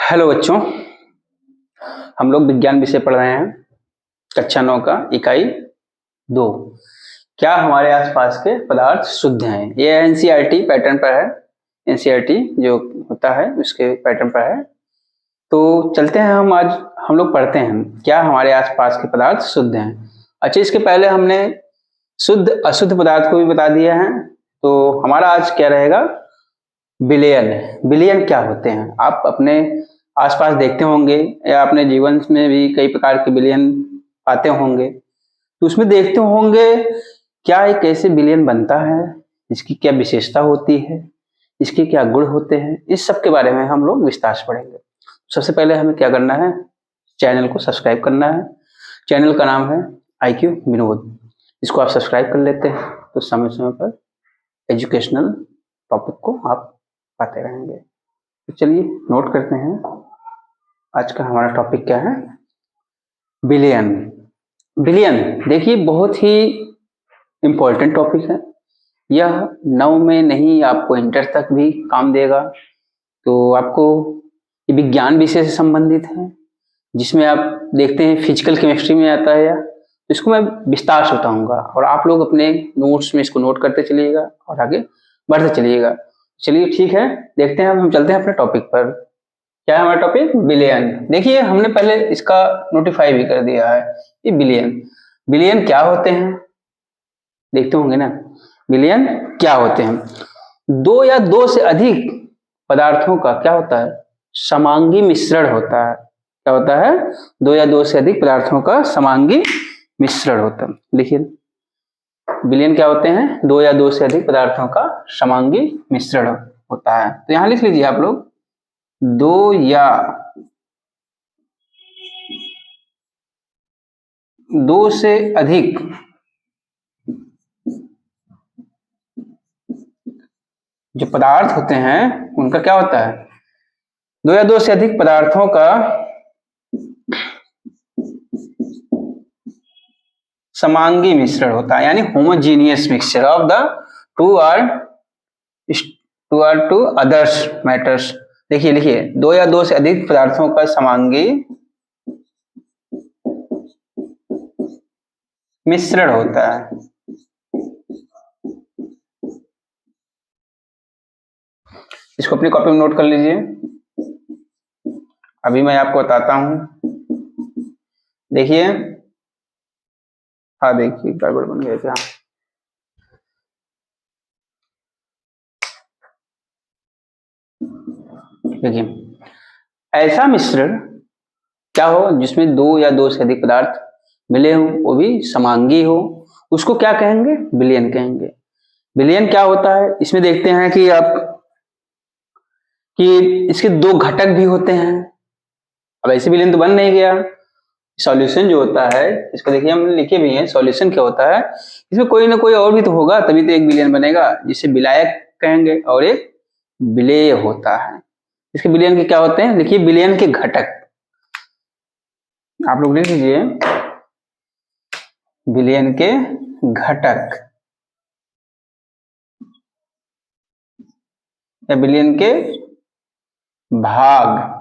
Hello बच्चों, हम लोग विज्ञान विषय पढ़ रहे हैं। कक्षा 9 का इकाई 2। क्या हमारे आसपास के पदार्थ शुद्ध हैं? ये एनसीईआरटी पैटर्न पर है। एनसीईआरटी जो होता है उसके पैटर्न पर है। तो चलते हैं, हम लोग पढ़ते हैं क्या हमारे आसपास के पदार्थ शुद्ध हैं। अच्छा, इसके पहले हमने शुद्ध अशुद्ध पदार्थ को भी बता दिया है। तो हमारा आज क्या रहेगा? विलयन। विलयन क्या होते हैं? आप अपने आसपास देखते होंगे या अपने जीवन में भी कई प्रकार के विलयन पाते होंगे, तो उसमें देखते होंगे क्या एक ऐसे विलयन बनता है, इसकी क्या विशेषता होती है, इसके क्या गुण होते हैं, इस सब के बारे में हम लोग विस्तार से पढ़ेंगे। सबसे पहले हमें क्या करना है? चैनल को सब्सक्राइब करना है। चैनल का नाम है IQ विनोद। इसको आप सब्सक्राइब कर लेते हैं तो समय समय पर एजुकेशनल टॉपिक को आप पाते रहेंगे। तो चलिए नोट करते हैं, आज का हमारा टॉपिक क्या है? विलयन। विलयन देखिए बहुत ही इम्पोर्टेंट टॉपिक है। यह 9 में नहीं, आपको इंटर तक भी काम देगा। तो आपको ये विज्ञान विषय से संबंधित है, जिसमें आप देखते हैं फिजिकल केमिस्ट्री में आता है। या इसको मैं विस्तार से बताऊंगा और आप लोग अपने नोट्स में इसको नोट करते चलिएगा और आगे बढ़ते चलिएगा। चलिए ठीक है, देखते हैं। अब हम चलते हैं अपने टॉपिक पर। क्या है हमारा टॉपिक? विलयन। देखिए हमने पहले इसका नोटिफाई भी कर दिया है। ये विलयन, विलयन क्या होते हैं देखते होंगे ना। विलयन क्या होते हैं? दो या दो से अधिक पदार्थों का क्या होता है? समांगी मिश्रण होता है। क्या होता है? दो या दो से अधिक पदार्थों का समांगी मिश्रण होता है। देखिए विलयन क्या होते हैं? दो या दो से अधिक पदार्थों का समांगी मिश्रण होता है। तो यहां लिख लीजिए आप लोग, दो या दो से अधिक जो पदार्थ होते हैं उनका क्या होता है? दो या दो से अधिक पदार्थों का समांगी मिश्रण होता है, यानी homogeneous mixture of the two others matters. देखिए लिखिए, दो या दो से अधिक पदार्थों का समांगी मिश्रण होता है। इसको अपनी कॉपी में नोट कर लीजिए। अभी मैं आपको बताता हूं। देखिए, हाँ देखिए गड़बड़ बन गया क्या? देखिए ऐसा मिश्रण क्या हो जिसमें दो या दो से अधिक पदार्थ मिले हो, वो भी समांगी हो, उसको क्या कहेंगे? विलयन कहेंगे। विलयन क्या होता है? इसमें देखते हैं कि इसके दो घटक भी होते हैं। अब ऐसे विलयन तो बन नहीं गया। सॉल्यूशन जो होता है इसको देखिए, हम लिखे भी हैं। सॉल्यूशन क्या होता है? इसमें कोई ना कोई और भी तो होगा, तभी तो एक विलयन बनेगा, जिसे विलायक कहेंगे। और एक विलेय होता है। इसके विलयन के क्या होते हैं? देखिए विलयन के घटक आप लोग लिख लीजिए, विलयन के घटक या विलयन के भाग।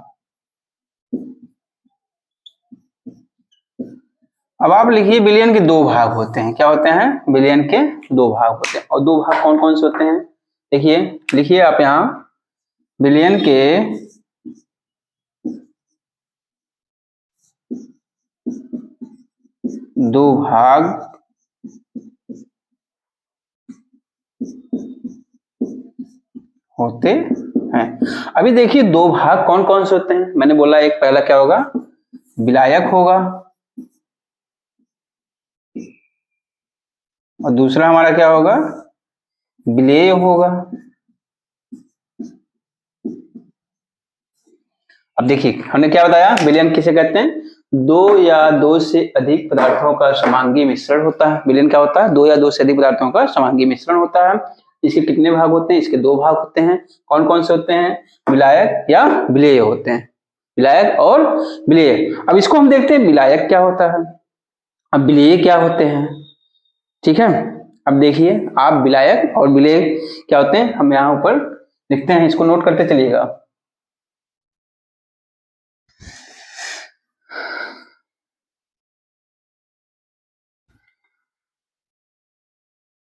अब आप लिखिए विलयन के दो भाग होते हैं। क्या होते हैं? विलयन के दो भाग होते हैं। और दो भाग कौन कौन से होते हैं? देखिए लिखिए आप यहां, विलयन के दो भाग होते हैं। अभी देखिए दो भाग कौन कौन से होते हैं। मैंने बोला एक पहला क्या होगा? विलायक होगा, और दूसरा हमारा क्या होगा? विलेय होगा। अब देखिए हमने क्या बताया, विलयन किसे कहते हैं? दो या दो से अधिक पदार्थों का समांगी मिश्रण होता है। विलयन क्या होता है? दो या दो से अधिक पदार्थों का समांगी मिश्रण होता है। इसके कितने भाग होते हैं? इसके दो भाग होते हैं। कौन कौन से होते हैं? विलायक या विलेय होते हैं। विलायक और विलेय। अब इसको हम देखते हैं विलायक क्या होता है, अब विलेय क्या होते हैं। ठीक है, अब देखिए आप विलायक और विलेय क्या होते हैं हम यहाँ ऊपर लिखते हैं, इसको नोट करते चलिएगा।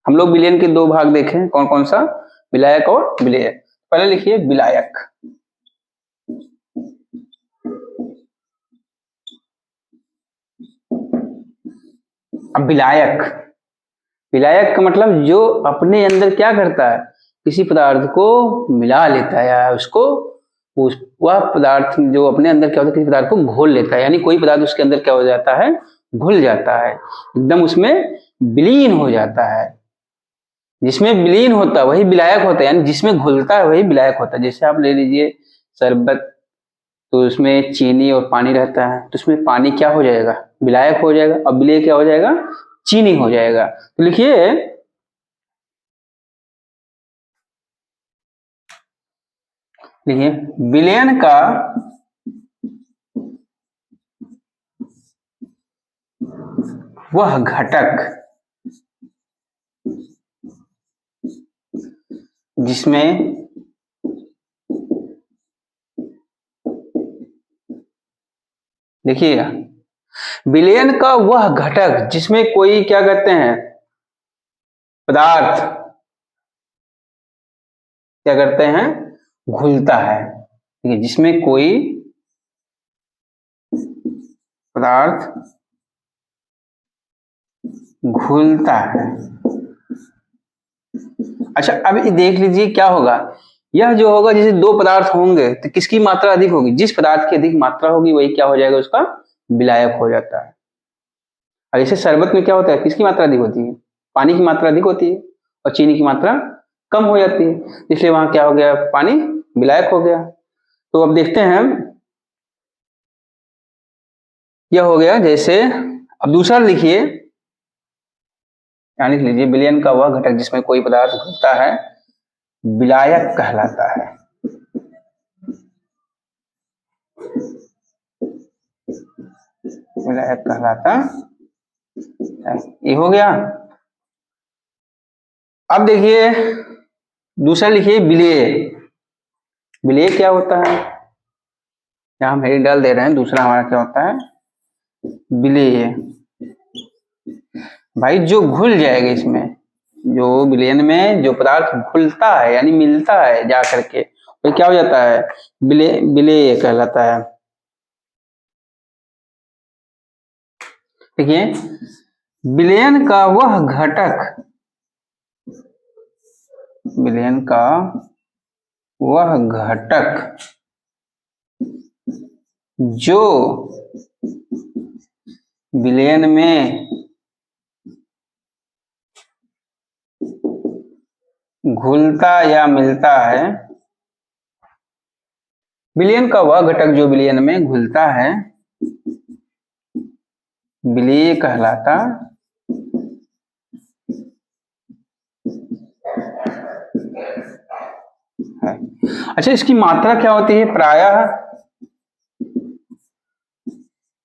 हम लोग विलयन के दो भाग देखें, कौन कौन सा, विलायक और विलेय। पहले लिखिए विलायक। अब विलायक, विलायक का मतलब जो अपने अंदर क्या करता है, किसी पदार्थ को मिला लेता है या उसको वह पदार्थ जो अपने अंदर क्या होता है, किसी पदार्थ को घोल लेता है, यानी कोई पदार्थ उसके अंदर क्या हो जाता है, घुल जाता है, एकदम उसमें विलीन हो जाता है। जिसमें विलीन होता है वही विलायक होता है, यानी जिसमें घुलता है वही विलायक होता है। जैसे आप ले लीजिए शरबत, तो उसमें चीनी और पानी रहता है, तो उसमें पानी क्या हो जाएगा, विलायक हो जाएगा, अब विलेय क्या हो जाएगा, चीनी हो जाएगा। तो लिखिए विलयन का वह घटक जिसमें देखिएगा, विलयन का वह घटक जिसमें कोई क्या कहते हैं, पदार्थ क्या करते हैं, घुलता है। ठीक है, जिसमें कोई पदार्थ घुलता है। अच्छा, अब देख लीजिए क्या होगा, यह जो होगा, जैसे दो पदार्थ होंगे तो किसकी मात्रा अधिक होगी, जिस पदार्थ की अधिक मात्रा होगी वही क्या हो जाएगा, उसका विलायक हो जाता है। और जैसे शरबत में क्या होता है, किसकी मात्रा अधिक होती है, पानी की मात्रा अधिक होती है और चीनी की मात्रा कम हो जाती है, इसलिए वहां क्या हो गया, पानी विलायक हो गया। तो अब देखते हैं, यह हो गया। जैसे अब दूसरा लिखिए, यानी लिख लीजिए विलयन का वह घटक जिसमें कोई पदार्थ घुलता है विलायक कहलाता है। विलायक कहलाता है, ये हो गया। अब देखिए दूसरा लिखिए विलेय। विलेय क्या होता है, यहां हम हेडिंग डाल दे रहे हैं, दूसरा हमारा क्या होता है, विलेय। भाई जो घुल जाएगा, इसमें जो विलयन में जो पदार्थ घुलता है यानी मिलता है जा करके, तो क्या हो जाता है, विलेय कहलाता है। देखिए विलयन का वह घटक, विलयन का वह घटक जो विलयन में घुलता या मिलता है, विलयन का वह घटक जो विलयन में घुलता है विलेय कहलाता है। अच्छा, इसकी मात्रा क्या होती है, प्रायः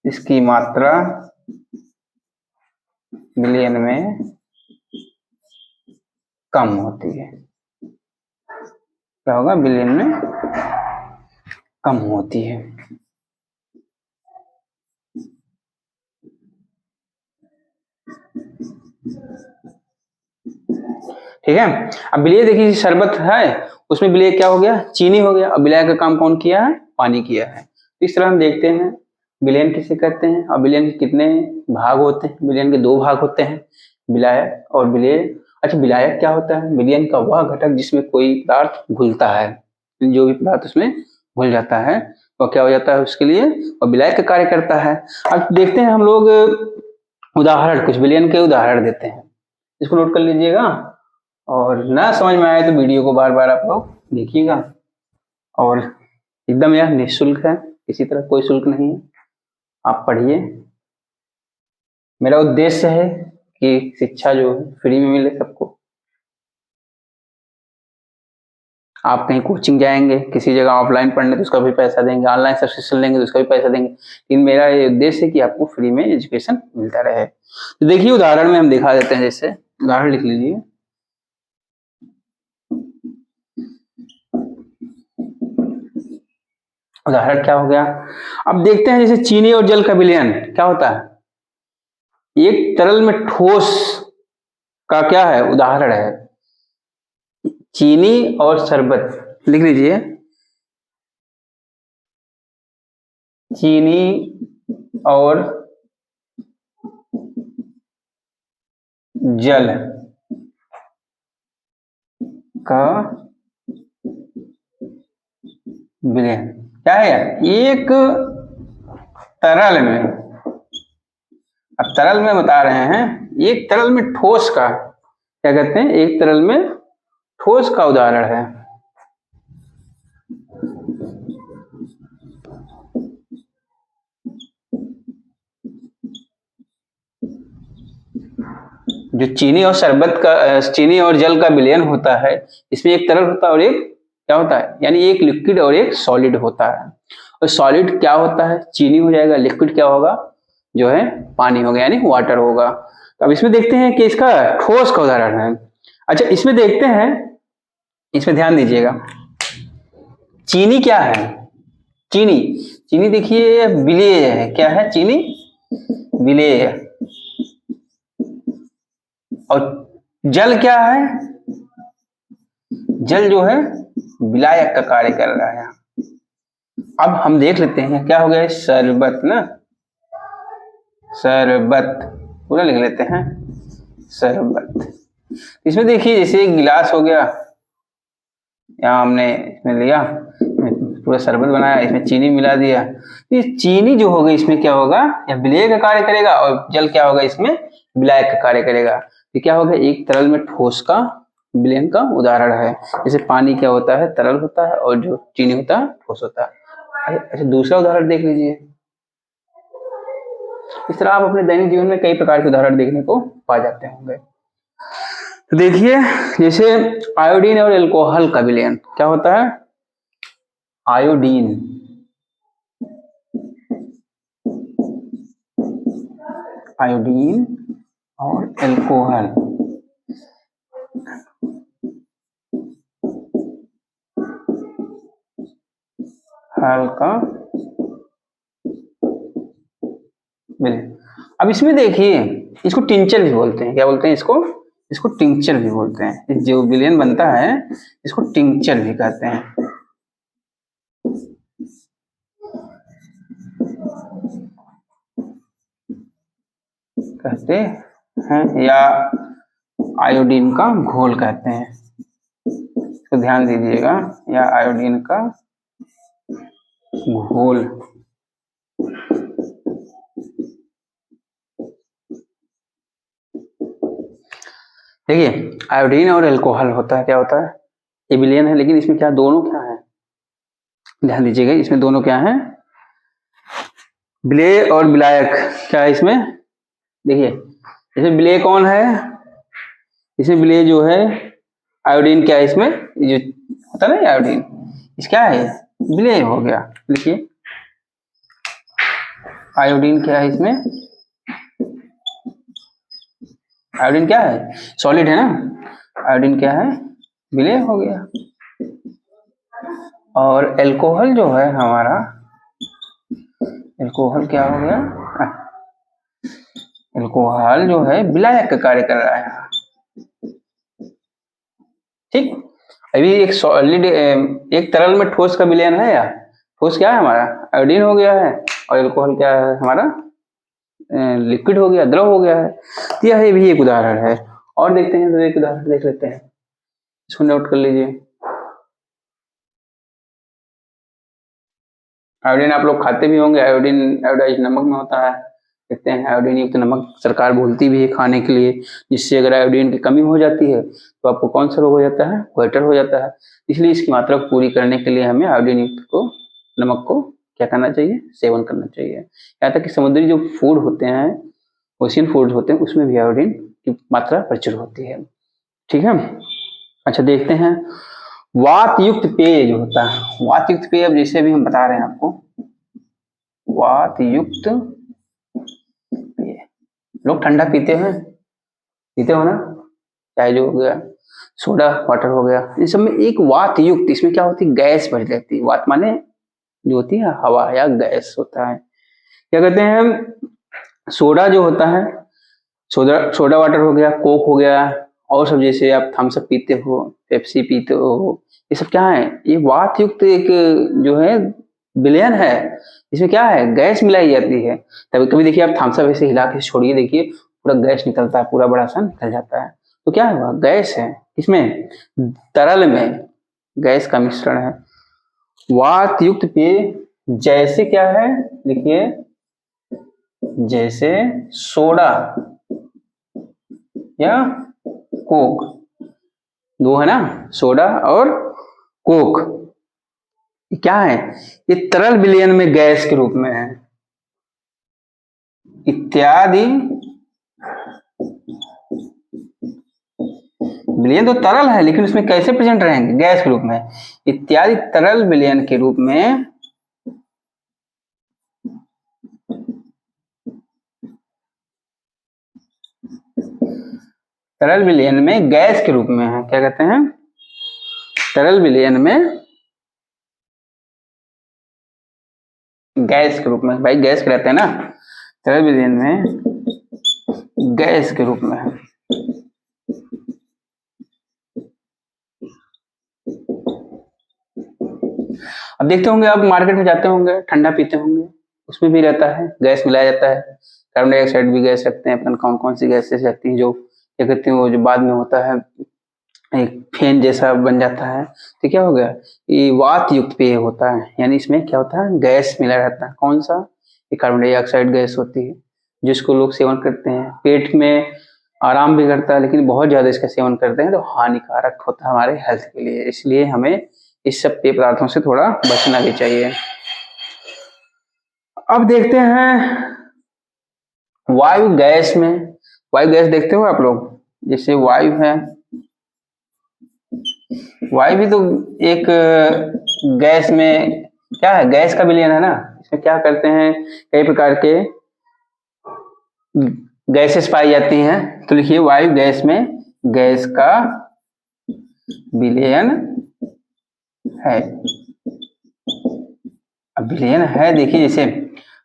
इसकी मात्रा विलयन में कम होती है। क्या होगा, विलयन में कम होती है। ठीक है, अब विलेय देखिए शरबत है, उसमें विलेय क्या हो गया, चीनी हो गया। अब विलेय का काम कौन किया है, पानी किया है। इस तरह हम देखते हैं विलयन किसे कहते हैं, और विलयन के कितने भाग होते हैं। विलयन के दो भाग होते हैं, विलायक और विलेय। अच्छा, विलायक क्या होता है, विलयन का वह घटक जिसमें कोई पदार्थ घुलता है, जो भी पदार्थ उसमें घुल जाता है वह क्या हो जाता है उसके लिए, और विलायक का कार्य करता है। अब देखते हैं हम लोग उदाहरण, कुछ विलयन के उदाहरण देते हैं, इसको नोट कर लीजिएगा, और ना समझ में आए तो वीडियो को बार बार आप लोग देखिएगा। और एकदम यह निःशुल्क है, किसी तरह कोई शुल्क नहीं है, आप पढ़िए। मेरा उद्देश्य है कि शिक्षा जो है फ्री में मिले सबको। आप कहीं कोचिंग जाएंगे, किसी जगह ऑफलाइन पढ़ने तो उसका भी पैसा देंगे, ऑनलाइन सब्सक्रिप्शन लेंगे तो उसका भी पैसा देंगे, लेकिन मेरा ये उद्देश्य है कि आपको फ्री में एजुकेशन मिलता रहे। तो देखिए उदाहरण में हम दिखा देते हैं, जैसे उदाहरण लिख लीजिए। उदाहरण क्या हो गया, अब देखते हैं जैसे चीनी और जल का विलयन क्या होता है। एक तरल में ठोस का क्या है, उदाहरण है। चीनी और शरबत, लिख लीजिए, चीनी और जल का विलयन क्या है यार, एक तरल में, अब तरल में बता रहे हैं, एक तरल में ठोस का, क्या कहते हैं, एक तरल में ठोस का उदाहरण है। जो चीनी और शरबत का, चीनी और जल का विलयन होता है, इसमें एक तरल होता है और एक क्या होता है, यानी एक लिक्विड और एक सॉलिड होता है। और सॉलिड क्या होता है, चीनी हो जाएगा, लिक्विड क्या होगा, जो है पानी होगा, यानी वाटर होगा। तो अब इसमें देखते हैं कि इसका ठोस का उदाहरण है। अच्छा, इसमें देखते हैं, इसमें ध्यान दीजिएगा, चीनी क्या है, चीनी, चीनी देखिए विलेय है, क्या है चीनी, विलेय। और जल क्या है, जल जो है विलायक का कार्य कर रहा है। अब हम देख लेते हैं क्या हो गया, शरबत ना, शरबत पूरा लिख लेते हैं, शरबत। इसमें देखिए जैसे एक गिलास हो गया, यहाँ हमने इसमें लिया, पूरा शरबत बनाया, इसमें चीनी मिला दिया, ये चीनी जो होगा इसमें क्या होगा, या विलेय का कार्य करेगा, और जल क्या होगा, इसमें विलायक का कार्य करेगा। तो क्या होगा, एक तरल में ठोस का विलयन का उदाहरण है। जैसे पानी क्या होता है, तरल होता है, और जो चीनी होता है ठोस होता है। अच्छा, दूसरा उदाहरण देख लीजिए। इस तरह आप अपने दैनिक जीवन में कई प्रकार के उदाहरण देखने को पा जाते होंगे। तो देखिए, जैसे आयोडीन और एल्कोहल का विलयन क्या होता है, आयोडीन, आयोडीन और एल्कोहल, हल्का विलयन। अब इसमें देखिए, इसको टिंचर भी बोलते हैं, क्या बोलते हैं इसको, इसको टिंचर भी बोलते हैं। जो विलयन बनता है इसको टिंचर भी कहते हैं। कहते हैं या आयोडीन का घोल कहते हैं, तो ध्यान दीजिएगा, या आयोडीन का घोल। देखिए, आयोडीन और एल्कोहल होता है, क्या होता है, ये विलयन है, लेकिन इसमें क्या दोनों क्या है, ध्यान दीजिएगा, इसमें दोनों क्या है, विलेय और विलायक। क्या है इसमें, देखिए इसमें विलेय कौन है, इसमें विलेय जो है आयोडीन, क्या है इसमें, जो होता है ना आयोडीन, इस क्या है, विलेय हो गया। लिखिए, आयोडीन क्या है इसमें, आयोडीन क्या है, सॉलिड है ना, आयोडीन क्या है, विलेय हो गया। और एल्कोहल जो है हमारा, एल्कोहल क्या हो गया, एल्कोहल जो है विलायक का कार्य कर रहा है। ठीक, अभी एक सॉलिड, एक तरल में ठोस का विलयन है, या ठोस क्या है हमारा, आयोडीन हो गया है, और एल्कोहल क्या है हमारा, लिक्विड हो गया, द्रव हो गया है। तो यह भी एक उदाहरण है। और देखते हैं, तो एक उदाहरण देख लेते हैं, इसको नोट कर लीजिए। आयोडीन आप लोग खाते भी होंगे, आयोडीन आयोडाइज नमक में होता है, देखते हैं आयोडीन युक्त नमक सरकार बोलती भी है खाने के लिए, जिससे अगर आयोडीन की कमी हो जाती है तो आपको कौन सा रोग हो जाता है, गोइटर हो जाता है। इसलिए इसकी मात्रा को पूरी करने के लिए हमें आयोडीन युक्त को नमक को क्या करना चाहिए, सेवन करना चाहिए। यहाँ तक कि समुद्री जो फूड होते हैं, ओशियन फूड होते हैं, उसमें भी आयोडीन की मात्रा प्रचुर होती है। ठीक है, अच्छा देखते हैं, वात युक्त पेय जो होता है, वात युक्त पेय, अब जैसे भी हम बता रहे हैं आपको, वात युक्त पेय, लोग ठंडा पीते हैं, पीते हो ना, चाहे जो हो गया, सोडा वाटर हो गया, इन सब में एक वात युक्त, इसमें क्या होती है, गैस भरी रहती है। वात माने जो होती है हवा या गैस होता है। क्या कहते हैं, सोडा जो होता है, सोडा वाटर हो गया, कोक हो गया, और सब जैसे आप थम्स अप पीते हो, पेप्सी पीते हो, ये सब क्या है, ये वात युक्त एक जो है विलयन है। इसमें क्या है, गैस मिलाई जाती है। तभी कभी देखिए आप थम्स अप ऐसे हिला के छोड़िए, देखिए पूरा गैस निकलता है, पूरा बड़ा सा निकल जाता है। तो क्या हुआ, गैस है इसमें, तरल में गैस का मिश्रण है। वात युक्त पेय जैसे क्या है, देखिए जैसे सोडा या कोक, दो है ना, सोडा और कोक, क्या है, ये तरल विलयन में गैस के रूप में है। इत्यादि विलयन तो तरल है, लेकिन उसमें कैसे प्रेजेंट रहेंगे, गैस के रूप में। इत्यादि तरल विलयन के रूप में तरल विलयन में गैस के रूप में है, क्या कहते हैं, तरल विलयन में गैस के रूप में, भाई गैस कहते हैं ना, तरल विलयन में गैस के रूप में है। अब देखते होंगे, आप मार्केट में जाते होंगे, ठंडा पीते होंगे, उसमें भी रहता है, गैस मिलाया जाता है, कार्बन डाइऑक्साइड भी गैस रखते हैं अपन, कौन कौन सी गैसेस रहती हैं जो क्या कहते हैं, वो जो बाद में होता है एक फेन जैसा बन जाता है, तो क्या हो गया, ये वात युक्त पेय होता है, यानी इसमें क्या होता है, गैस मिला रहता है। कौन सा, ये कार्बन डाइऑक्साइड गैस होती है, जिसको लोग सेवन करते हैं, पेट में आराम भी करता है, लेकिन बहुत ज्यादा इसका सेवन करते हैं तो हानिकारक होता है हमारे हेल्थ के लिए, इसलिए हमें इस सब पेय पदार्थों से थोड़ा बचना भी चाहिए। अब देखते हैं वायु गैस में, वायु गैस देखते हो आप लोग, जैसे वायु है, वायु भी तो एक गैस में क्या है, गैस का विलयन है ना। इसमें क्या करते हैं, कई प्रकार के गैसेस पाई जाती हैं, तो लिखिए वायु गैस में गैस का विलयन है। अब विलयन है, देखिए जैसे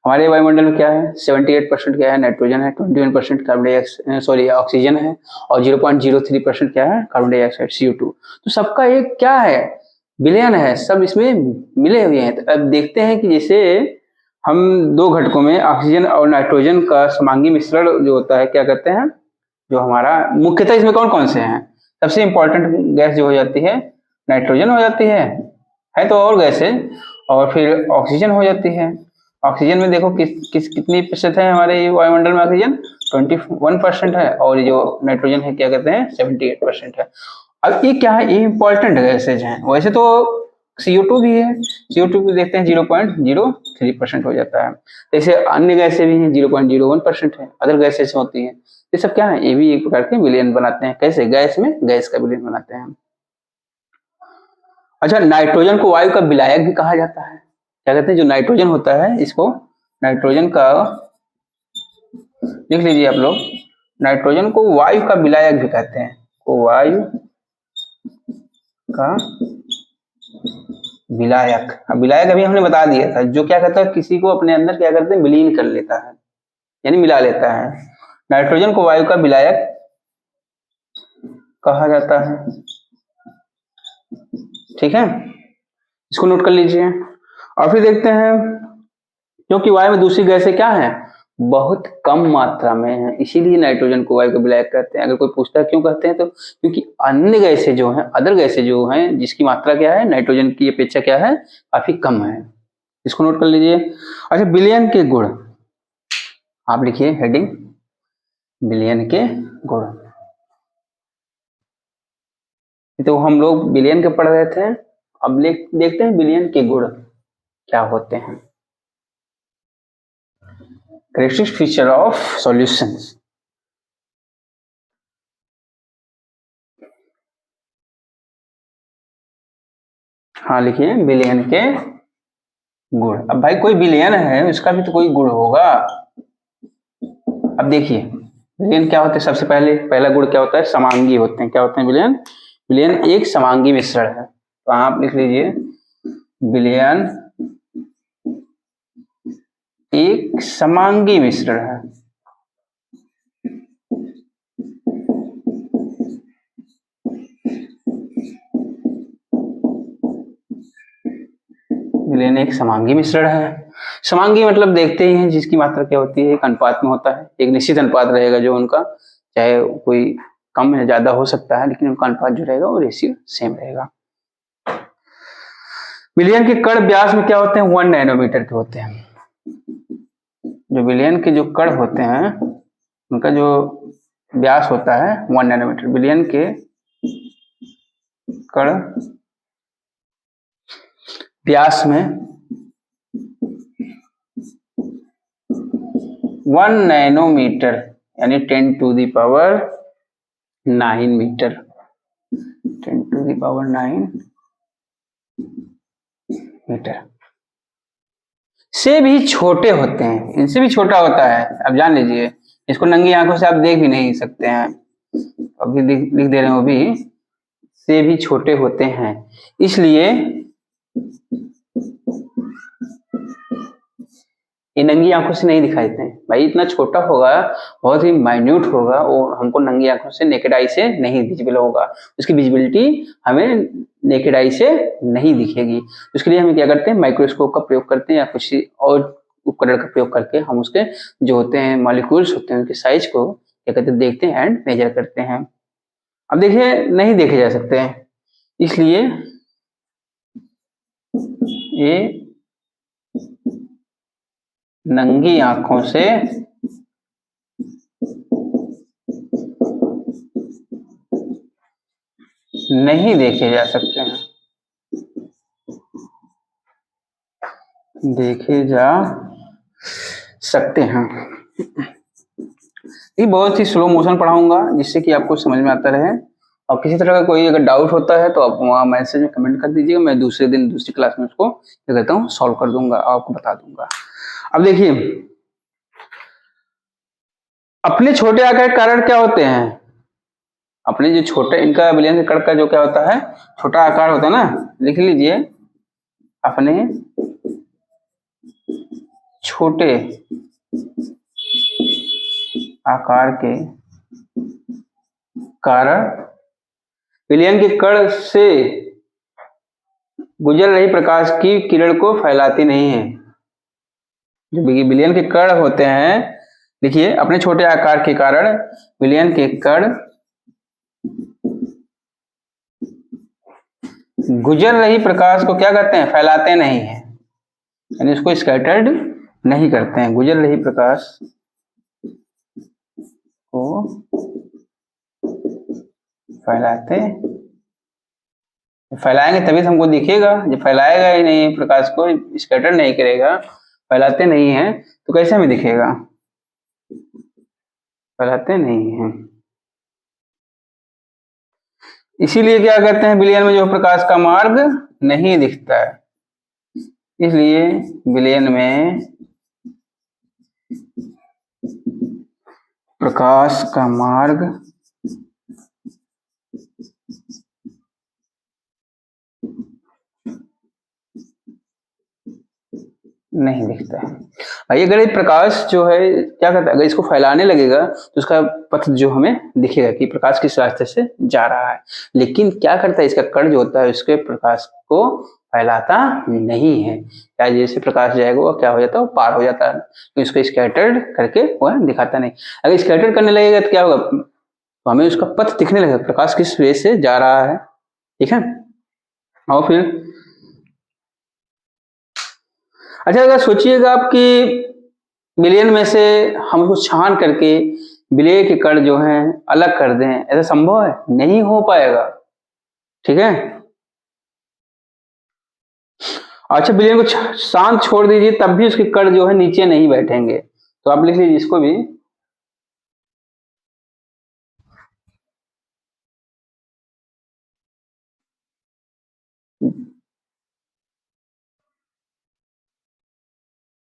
हमारे वायुमंडल में क्या है, 78% क्या है, नाइट्रोजन है, 21% कार्बन डाइऑक्साइड सॉरी ऑक्सीजन है, और 0.03% क्या है, कार्बन डाइऑक्साइड CO2। तो सबका एक क्या है, विलयन है, सब इसमें मिले हुए हैं। तो अब देखते हैं कि जैसे हम दो घटकों में ऑक्सीजन और नाइट्रोजन का समांगी मिश्रण जो होता है, क्या कहते हैं, जो हमारा मुख्यतः इसमें कौन कौन से हैं, सबसे इंपॉर्टेंट गैस जो हो जाती है नाइट्रोजन हो जाती है तो और गैस है, और फिर ऑक्सीजन हो जाती है। ऑक्सीजन में देखो कितनी प्रतिशत है हमारे वायुमंडल में, ऑक्सीजन 21% है, और जो नाइट्रोजन है क्या कहते हैं 78% है। अब ये क्या है, ये इंपॉर्टेंट गैसेज हैं, वैसे तो CO2 भी है, CO2 भी देखते हैं 0.03% हो जाता है, जैसे अन्य गैसें भी हैं 0.01% है, अदर गैसेज होती हैं, ये सब क्या है, ये भी एक प्रकार के विलयन बनाते हैं। कैसे, गैस में गैस का विलयन बनाते हैं। अच्छा, नाइट्रोजन को वायु का विलायक भी कहा जाता है, क्या कहते हैं, जो नाइट्रोजन होता है इसको नाइट्रोजन का, लिख लीजिए आप लोग, नाइट्रोजन को वायु का विलायक भी कहते हैं, को वायु का विलायक। अब विलायक अभी हमने बता दिया था, जो क्या कहता है, किसी को अपने अंदर क्या करते हैं, विलीन कर लेता है, यानी मिला लेता है। नाइट्रोजन को वायु का विलायक कहा जाता है, ठीक है, इसको नोट कर लीजिए। और फिर देखते हैं, क्योंकि वायु में दूसरी गैसें क्या है, बहुत कम मात्रा में है, इसीलिए नाइट्रोजन को वायु का विलायक कहते हैं। अगर कोई पूछता है क्यों कहते हैं, तो क्योंकि अन्य गैसें जो हैं, अदर गैसें जो हैं, जिसकी मात्रा क्या है, नाइट्रोजन की अपेक्षा क्या है, काफी कम है, इसको नोट कर लीजिए। अच्छा, विलयन के गुण, आप लिखिए हेडिंग, विलयन के गुण। तो हम लोग विलयन के पढ़ रहे थे, अब देखते हैं विलयन के गुण क्या होते हैं। कैरेक्टरिस्टिक फीचर ऑफ सॉल्यूशंस, हाँ लिखिए विलयन के गुण। अब भाई कोई विलयन है, उसका भी तो कोई गुण होगा। अब देखिए विलयन क्या होते हैं, सबसे पहला गुण क्या होता है, समांगी होते हैं। क्या होते हैं विलयन, विलयन एक समांगी मिश्रण है, तो आप लिख लीजिए विलयन एक समांगी मिश्रण है। विलयन एक समांगी मिश्रण है। समांगी मतलब देखते ही हैं जिसकी मात्रा क्या होती है, एक अनुपात में होता है, एक निश्चित अनुपात रहेगा जो उनका, चाहे कोई कम या ज्यादा हो सकता है, लेकिन उनका अनुपात जो रहेगा वो रेशियो सेम रहेगा। विलयन के कण व्यास में क्या होते हैं, 1 नैनोमीटर के होते हैं। जो विलयन के जो कण होते हैं उनका जो व्यास होता है 1 नैनोमीटर। विलयन के कण व्यास में 1 नैनोमीटर यानी 10⁹ मीटर, 10⁹ मीटर से भी छोटे होते हैं, इनसे भी छोटा होता है। अब जान लीजिए, इसको नंगी आंखों से आप देख भी नहीं सकते हैं, अभी लिख दे रहे हैं, वो भी से भी छोटे होते हैं, इसलिए ये नंगी आंखों से नहीं दिखाई देते हैं। भाई इतना छोटा होगा, बहुत ही माइन्यूट होगा, और हमको नंगी आंखों से, नेकेड आई से नहीं विजिबल होगा, उसकी विजिबिलिटी हमें नेकेड आई से नहीं दिखेगी। उसके लिए हम क्या करते हैं, माइक्रोस्कोप का प्रयोग करते हैं या कुछ और उपकरण का प्रयोग करके हम उसके जो होते हैं मॉलिक्यूल्स होते हैं उनके साइज को क्या कहते हैं, देखते हैं एंड मेजर करते हैं। अब देखिए, नहीं देखे जा सकते हैं, इसलिए ये नंगी आंखों से नहीं देखे जा सकते हैं, देखे जा सकते हैं। ये बहुत ही स्लो मोशन पढ़ाऊंगा जिससे कि आपको समझ में आता रहे, और किसी तरह का कोई अगर डाउट होता है तो आप वहाँ मैसेज में कमेंट कर दीजिएगा, मैं दूसरे दिन दूसरी क्लास में उसको क्या कहता हूँ सॉल्व कर दूंगा, आपको बता दूंगा। अब देखिए, अपने छोटे आकार के कारण क्या होते हैं, अपने जो छोटे, इनका विलयन के कण का जो क्या होता है, छोटा आकार होता है ना, लिख लीजिए, अपने छोटे आकार के कारण विलयन के कण से गुजर रही प्रकाश की किरण को फैलाती नहीं है। जो विलयन के कण होते हैं, देखिए, अपने छोटे आकार के कारण विलयन के कण गुजर रही प्रकाश को क्या करते हैं, फैलाते नहीं है, यानी उसको स्कैटर्ड नहीं करते हैं। गुजर रही प्रकाश को फैलाएंगे तभी तो हमको दिखेगा, जब फैलाएगा ही नहीं, प्रकाश को स्कैटर नहीं करेगा, फैलाते नहीं है, तो कैसे हमें दिखेगा, फैलाते नहीं है। इसीलिए क्या कहते हैं, विलयन में जो प्रकाश का मार्ग नहीं दिखता है, इसलिए विलयन में प्रकाश का मार्ग नहीं दिखता है। भाई अगर ये प्रकाश जो है क्या करता है, अगर इसको फैलाने लगेगा तो उसका पथ जो हमें दिखेगा कि प्रकाश किस रास्ते से जा रहा है, लेकिन क्या करता है, इसका कण जो होता है उसके प्रकाश को फैलाता नहीं है, क्या जैसे प्रकाश जाएगा वो क्या हो जाता है, वो पार हो जाता है, तो इसको स्कैटर्ड करके वह दिखाता नहीं। अगर स्कैटर्ड करने लगेगा तो क्या होगा, तो हमें उसका पथ दिखने लगेगा, प्रकाश किस वे से जा रहा है, ठीक है। और फिर अच्छा, अगर सोचिएगा आप कि विलयन में से हम उसको छान करके विलय के कण जो हैं अलग कर दें, ऐसा संभव है, नहीं हो पाएगा, ठीक है। अच्छा, विलयन को शांत छोड़ दीजिए तब भी उसके कण जो है नीचे नहीं बैठेंगे, तो आप लिख लीजिए इसको भी,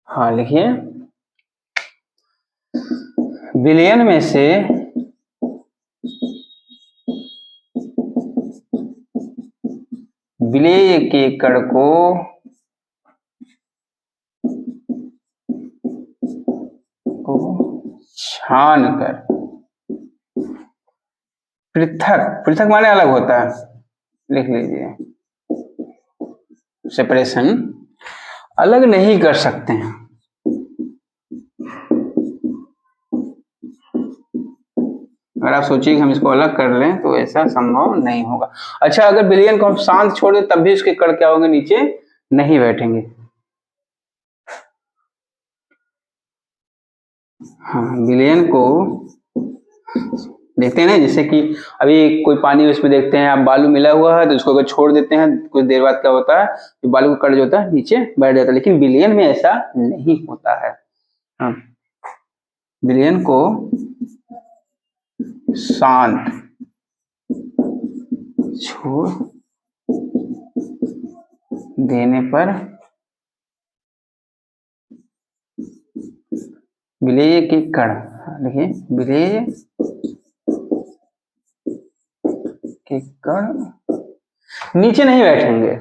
हाँ लिखिए, विलयन में से विलय के कण को छान कर, पृथक, पृथक माने अलग होता है, लिख लीजिए, सेपरेशन, अलग नहीं कर सकते हैं। अगर आप सोचिए कि हम इसको अलग कर लें तो ऐसा संभव नहीं होगा। अच्छा, अगर बिलियन को हम शांत छोड़ दें तब भी उसके कण क्या होंगे, नीचे नहीं बैठेंगे। हाँ, बिलियन को देखते हैं ना, जैसे कि अभी कोई पानी उसमें देखते हैं आप, बालू मिला हुआ है तो उसको अगर छोड़ देते हैं कुछ देर बाद क्या होता है, तो बालू का कण जो होता है नीचे बैठ जाता है, लेकिन बिलियन में ऐसा नहीं होता है। हाँ, बिलियन को शांत छोड़ देने पर विलेय के कण, देखिए विलेय के कण नीचे नहीं बैठेंगे।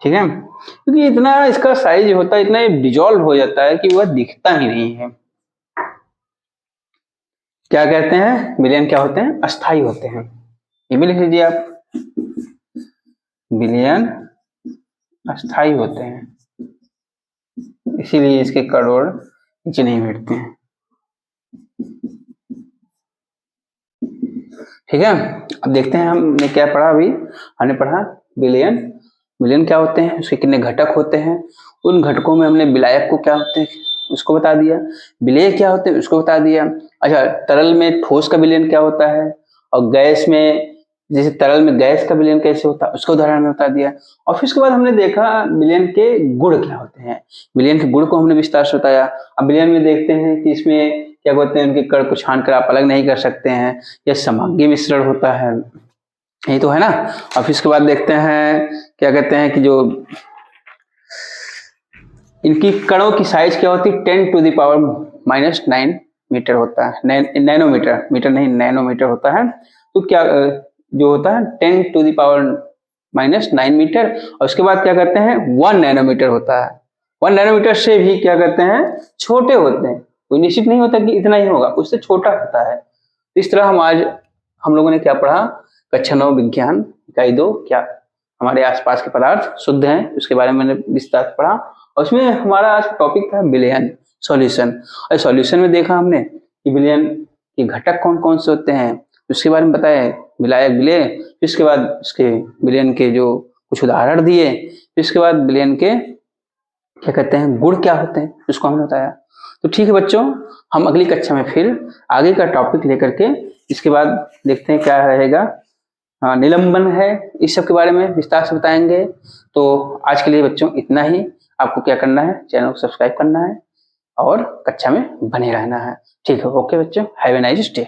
ठीक है, क्योंकि इतना इसका साइज होता है, इतना डिजॉल्व हो जाता है कि वह दिखता ही नहीं है। क्या कहते हैं, विलयन क्या होते हैं, अस्थाई होते हैं। ये भी लिख लीजिए आप, विलयन अस्थाई होते हैं, इसीलिए इसके कण नीचे नहीं बैठते हैं। ठीक है, अब देखते हैं हमने क्या पढ़ा। अभी हमने पढ़ा विलयन, विलयन क्या होते हैं, उसके कितने घटक होते हैं, उन घटकों में हमने विलायक को क्या होते हैं उसको बता दिया, विलेय क्या होते हैं उसको बता दिया। अच्छा, तरल में ठोस का विलयन क्या होता है, और गैस में, जैसे तरल में गैस का विलयन कैसे होता है उसको उदाहरण में बता दिया। और फिर उसके बाद हमने देखा विलयन के गुण क्या होते हैं, विलयन के गुण को हमने विस्तार से बताया। अब विलयन में देखते हैं कि इसमें क्या बोलते हैं, उनके कण को छान कर आप अलग नहीं कर सकते हैं, यह समांगी मिश्रण होता है, यही तो है ना। और फिर इसके बाद देखते हैं क्या कहते हैं कि जो इनकी कणों की साइज क्या होती है, 10⁻⁻⁹ मीटर होता है, नैनोमीटर, मीटर नहीं नैनोमीटर होता है। तो क्या जो होता है 10⁻⁹ मीटर, और उसके बाद क्या करते हैं 1 नैनोमीटर होता है। 1 नैनोमीटर से भी क्या करते हैं छोटे होते हैं, कोई निश्चित नहीं होता कि इतना ही होगा, उससे छोटा होता है। इस तरह हम लोगों ने क्या पढ़ा, कक्षा 9 विज्ञान इकाई 2 क्या हमारे आसपास के पदार्थ शुद्ध हैं, उसके बारे में मैंने विस्तार से पढ़ा। और उसमें हमारा आज टॉपिक था विलयन, सॉल्यूशन। और सॉल्यूशन में देखा हमने कि विलयन के घटक कौन कौन से होते हैं, उसके बारे में बताया, विलायक, विलेय, फिर इसके बाद उसके विलयन के जो कुछ उदाहरण दिए, फिर इसके बाद विलयन के क्या कहते हैं गुण क्या होते हैं उसको हमने बताया। तो ठीक है बच्चों, हम अगली कक्षा में फिर आगे का टॉपिक लेकर के इसके बाद देखते हैं क्या रहेगा। निलंबन है, इस सब के बारे में विस्तार से बताएंगे। तो आज के लिए बच्चों इतना ही। आपको क्या करना है, चैनल को सब्सक्राइब करना है और कक्षा में बने रहना है। ठीक है, ओके बच्चों, हैव ए नाइस डे।